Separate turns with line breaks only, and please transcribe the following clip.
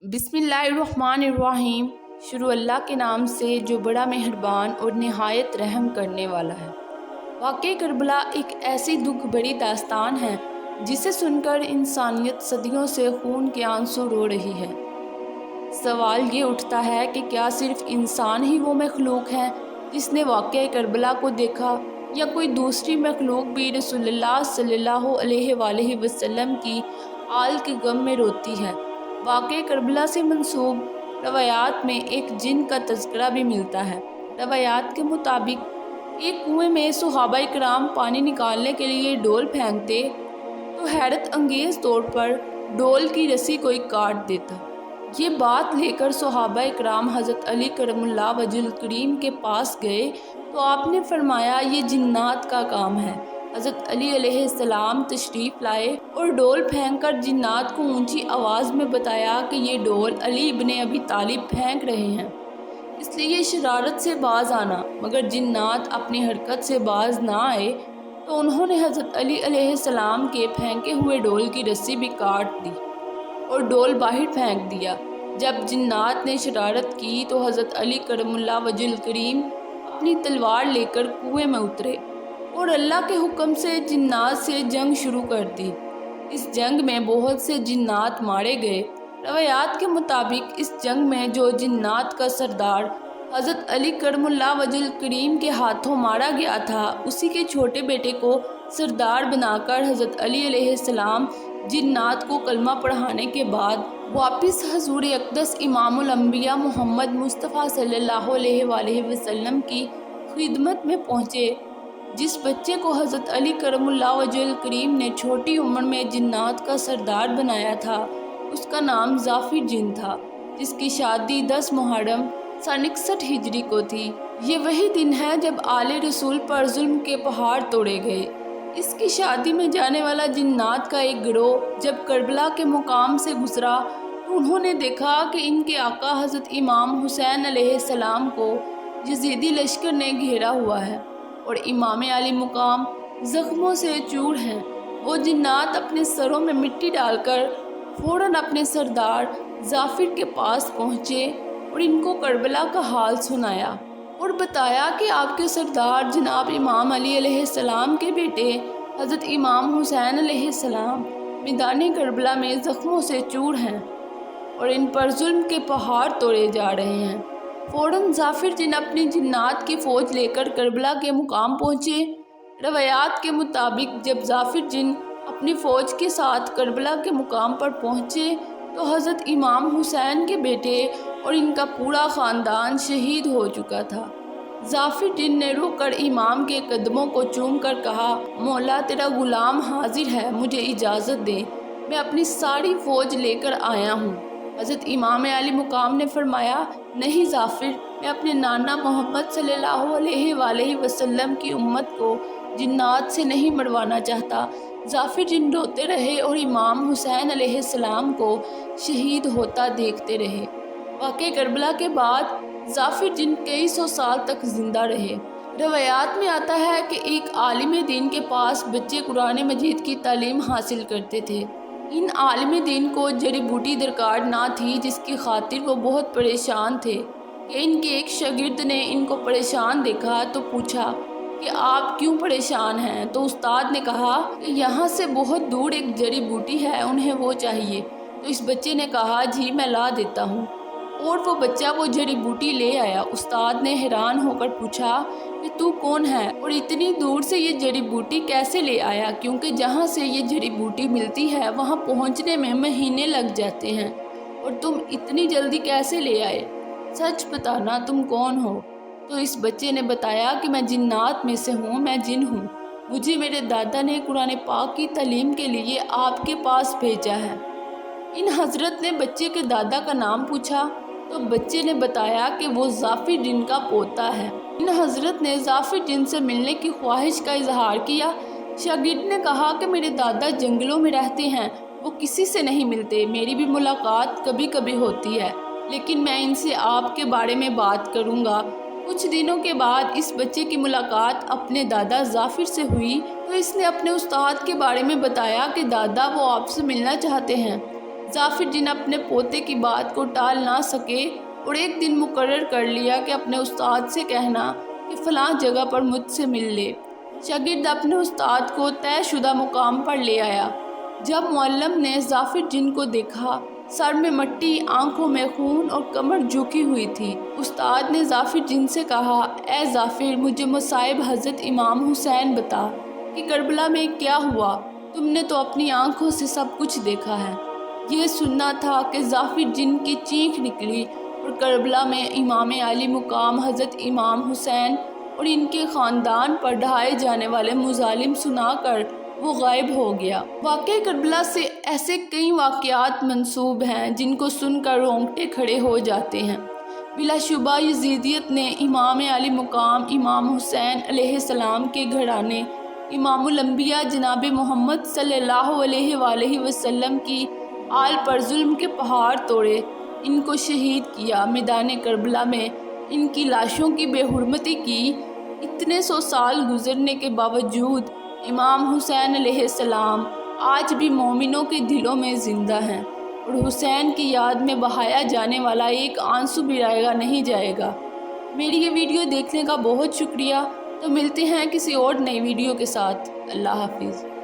बिस्मिल्लाहिर्रहमानिर्रहीम। शुरू अल्लाह के नाम से जो बड़ा मेहरबान और निहायत रहम करने वाला है। वाक़या करबला एक ऐसी दुख भरी दास्तान है जिसे सुनकर इंसानियत सदियों से खून के आंसू रो रही है। सवाल ये उठता है कि क्या सिर्फ इंसान ही वो मखलूक है जिसने वाक़या करबला को देखा, या कोई दूसरी मखलूक भी रसूलुल्लाह सल्लल्लाहु अलैहि वसल्लम की आल के गम में रोती है। वाक़या करबला से मंसूब रवायात में एक जिन का तज़किरा भी मिलता है। रवायात के मुताबिक एक कुएं में सहाबा इकराम पानी निकालने के लिए डोल फेंकते तो हैरत अंगेज़ तौर पर डोल की रस्सी कोई काट देता। ये बात लेकर सहाबा इकराम हज़रत अली करमुल्लाह वजहुल करीम के पास गए तो आपने फरमाया ये जिन्नात का काम है। हज़रत अली अलैहिस्सलाम तशरीफ़ लाए और डोल फेंक कर जिन्नात को ऊंची आवाज़ में बताया कि ये डोल अली इब्ने अबी तालिब फेंक रहे हैं, इसलिए शरारत से बाज आना। मगर जिन्नात अपनी हरकत से बाज ना आए तो उन्होंने हज़रत अली अलैहिस्सलाम के फेंके हुए डोल की रस्सी भी काट दी और डोल बाहर फेंक दिया। जब जिन्नात ने शरारत की तो हज़रत अली करमुल्लाह वजहुल करीम अपनी तलवार लेकर कुएं में उतरे और अल्लाह के हुक्म से जिन्नात से जंग शुरू कर दी। इस जंग में बहुत से जिन्नात मारे गए। रवायात के मुताबिक इस जंग में जो जिन्नात का सरदार हज़रत अली करमुल्लाह वजहुल करीम के हाथों मारा गया था, उसी के छोटे बेटे को सरदार बनाकर हज़रत अली अलैहिस्सलाम जिन्नात को कलमा पढ़ाने के बाद वापस हजूर अक़दस इमामुल अंबिया मोहम्मद मुस्तफ़ा सल्लल्लाहु अलैहि वसल्लम की खिदमत में पहुँचे। जिस बच्चे को हज़रत अली करमुल्लाह वजहुल करीम ने छोटी उम्र में जिन्नात का सरदार बनाया था, उसका नाम ज़ाफ़िर जिन था, जिसकी शादी 10 मुहर्रम सन 61 हिजरी को थी। ये वही दिन है जब आले रसूल पर जुल्म के पहाड़ तोड़े गए। इसकी शादी में जाने वाला जिन्नात का एक गिरोह जब करबला के मुकाम से गुजरा तो उन्होंने देखा कि इनके आका हज़रत इमाम हुसैन अलैहिस्सलाम को यजीदी लश्कर ने घेरा हुआ है और इमाम आली मुकाम ज़ख्मों से चूर हैं। वो जिन्नात अपने सरों में मिट्टी डालकर फ़ौरन अपने सरदार ज़ाफ़िर के पास पहुँचे और इनको करबला का हाल सुनाया और बताया कि आपके सरदार जनाब इमाम अली अलैहिस्सलाम के बेटे हज़रत इमाम हुसैन अलैहिस्सलाम मैदान करबला में ज़ख्मों से चूर हैं और इन पर जुल्म के पहाड़ तोड़े जा रहे हैं। फ़ौरन ज़ाफ़िर जिन अपनी जिन्नात की फ़ौज लेकर करबला के मुकाम पहुँचे। रवायात के मुताबिक जब ज़ाफ़िर जिन अपनी फ़ौज के साथ करबला के मुकाम पर पहुँचे तो हज़रत इमाम हुसैन के बेटे और इनका पूरा ख़ानदान शहीद हो चुका था। ज़ाफ़िर जिन ने रोकर इमाम के कदमों को चूम कर कहा, मौला तेरा ग़ुलाम हाजिर है, मुझे इजाज़त दे, मैं अपनी सारी फ़ौज लेकर आया हूँ। हज़रत इमाम आली मुकाम ने फरमाया, नहीं ज़ाफ़िर, मैं अपने नाना मोहम्मद सल्लल्लाहु अलैहि वसल्लम की उम्मत को जिन्नात से नहीं मरवाना चाहता। ज़ाफ़िर जिन रोते रहे और इमाम हुसैन अलैहिस्सलाम को शहीद होता देखते रहे। वाक़या करबला के बाद ज़ाफ़िर जिन कई सौ साल तक ज़िंदा रहे। रवायात में आता है कि एक आलिम दीन के पास बच्चे कुरान मजीद की तालीम हासिल करते थे। इन आलिम दीन को जड़ी बूटी दरकार ना थी, जिसकी खातिर वो बहुत परेशान थे कि इनके एक शागिर्द ने इनको परेशान देखा तो पूछा कि आप क्यों परेशान हैं। तो उस्ताद ने कहा कि यहाँ से बहुत दूर एक जड़ी बूटी है, उन्हें वो चाहिए। तो इस बच्चे ने कहा, जी मैं ला देता हूँ, और वो बच्चा वो जड़ी बूटी ले आया। उस्ताद ने हैरान होकर पूछा कि तू कौन है और इतनी दूर से ये जड़ी बूटी कैसे ले आया, क्योंकि जहाँ से ये जड़ी बूटी मिलती है वहाँ पहुँचने में महीने लग जाते हैं, और तुम इतनी जल्दी कैसे ले आए, सच बताना तुम कौन हो। तो इस बच्चे ने बताया कि मैं जिन्नात में से हूँ, मैं जिन हूँ, मुझे मेरे दादा ने कुरान पाक की तालीम के लिए आपके पास भेजा है। इन हज़रत ने बच्चे के दादा का नाम पूछा तो बच्चे ने बताया कि वो ज़ाफ़िर जिन का पोता है। इन हज़रत ने ज़ाफ़िर जिन से मिलने की ख्वाहिश का इजहार किया। शागिर्द ने कहा कि मेरे दादा जंगलों में रहते हैं, वो किसी से नहीं मिलते, मेरी भी मुलाकात कभी कभी होती है, लेकिन मैं इनसे आपके बारे में बात करूँगा। कुछ दिनों के बाद इस बच्चे की मुलाकात अपने दादा ज़ाफ़िर से हुई तो इसने अपने उस्ताद के बारे में बताया कि दादा वो आपसे मिलना चाहते हैं। ज़ाफिर जिन अपने पोते की बात को टाल ना सके और एक दिन मुकर्रर कर लिया कि अपने उस्ताद से कहना कि फ़लाँ जगह पर मुझसे मिल ले। शागिर्द अपने उस्ताद को तयशुदा मुकाम पर ले आया। जब मुअल्लिम ने ज़ाफिर जिन को देखा, सर में मट्टी, आंखों में खून और कमर झुकी हुई थी। उस्ताद ने ज़ाफिर जिन से कहा, ए ज़ाफिर, मुझे मसाइब हज़रत इमाम हुसैन बता कि करबला में क्या हुआ। तुमने तो अपनी आंखों से सब कुछ देखा है। ये सुनना था कि ज़ाफिर जिन की चीख निकली और करबला में इमाम आली मुकाम हज़रत इमाम हुसैन और इनके ख़ानदान पर ढाए जाने वाले मुज़ालिम सुनाकर वो गायब हो गया। वाक़या करबला से ऐसे कई वाक़यात मंसूब हैं जिनको सुनकर रोंगटे खड़े हो जाते हैं। बिलाशुबा यजीदियत ने इमाम आली मुकाम इमाम हुसैन अलैहिस्सलाम के घराने इमामुल अंबिया जनाब मोहम्मद सल्लल्लाहु अलैहि वसल्लम की आल पर जुल्म के पहाड़ तोड़े, इनको शहीद किया। मैदान करबला में इनकी लाशों की बेहुरमती की। इतने 100 साल गुजरने के बावजूद इमाम हुसैन अलैहिस्सलाम आज भी मोमिनों के दिलों में ज़िंदा हैं और हुसैन की याद में बहाया जाने वाला एक आंसू भी रायगा नहीं जाएगा। मेरी ये वीडियो देखने का बहुत शुक्रिया। तो मिलते हैं किसी और नई वीडियो के साथ। अल्लाह हाफिज़।